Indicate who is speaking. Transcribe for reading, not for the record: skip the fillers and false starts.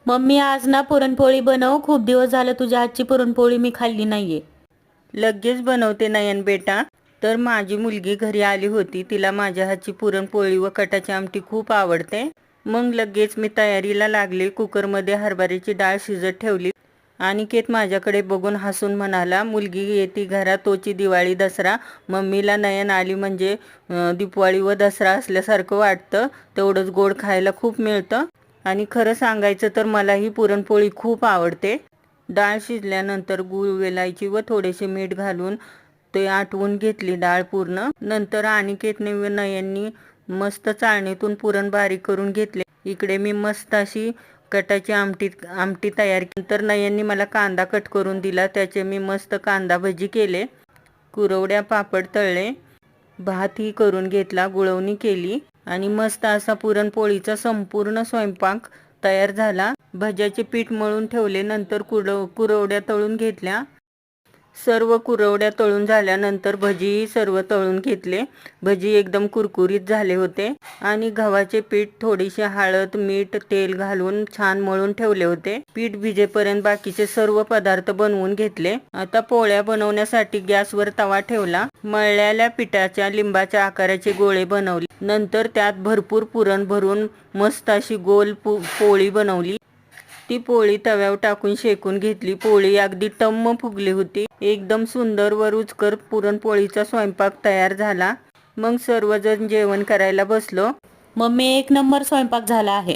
Speaker 1: Mummy आज ना पुरणपोळी बनव, खूप दिवस झालं तुझ्या हातची पुरणपोळी मी खाल्ली नाहीये.
Speaker 2: लगेच बनवते नयन बेटा. तर माझी मुलगी घरी आली होती, तिला माझ्या हातची पुरणपोळी व कटाची आमटी खूप आवडते. मग लगेच मी तयारीला लागले. कुकरमध्ये हरभऱ्याची डाळ शिजत ठेवली. अनिकेत माझ्याकडे बघून हसून म्हणाला, मुलगी येती घरात तोची दिवाळी दसरा. मम्मीला नयन आली म्हणजे दिवाळी व दसरा असल्यासारखं वाटतं. तेवढंच गोड खायला खूप मिळतं. आणि खरं सांगायचं तर मलाही पुरणपोळी खूप आवडते. डाळ शिजल्यानंतर गूळ, वेलायची व थोडेसे मीठ घालून ते आटवून घेतली डाळ पूर्ण. नंतर अनिकेतने व नयननी मस्त चाळणीतून पुरण बारीक करून घेतले. इकडे मी मस्त अशी कटाची आमटी तयार केली. नंतर नयननी मला कांदा कट करून दिला, त्याचे मी मस्त कांदा भजी केले. कुरवड्या पापड तळले. भातही करून घेतला, गुळवणी केली आणि मस्त असा पुरणपोळीचा संपूर्ण स्वयंपाक तयार झाला. भज्याचे पीठ मळून ठेवले. नंतर कुरवड्या तळून घेतल्या. सर्व कुरवड्या तळून झाल्यानंतर भजीही सर्व तळून घेतले. भजी एकदम कुरकुरीत झाले होते आणि गव्हाचे पीठ, थोडीशी हळद, मीठ, तेल घालून छान मळून ठेवले होते. पीठ भिजेपर्यंत बाकीचे सर्व पदार्थ बनवून घेतले. आता पोळ्या बनवण्यासाठी गॅसवर तवा ठेवला. मळलेल्या पिठाच्या लिंबाच्या आकाराचे गोळे बनवले. नंतर त्यात भरपूर पुरण भरून मस्त अशी गोल पोळी बनवली. ती पोळी तव्यावर टाकून शेकून घेतली. पोळी अगदी टम्म फुगली होती. एकदम सुंदर व रुचकर पुरणपोळीचा स्वयंपाक तयार झाला. मग सर्वजण जेवण करायला बसलो.
Speaker 1: मम्मी एक नंबर स्वयंपाक झाला आहे.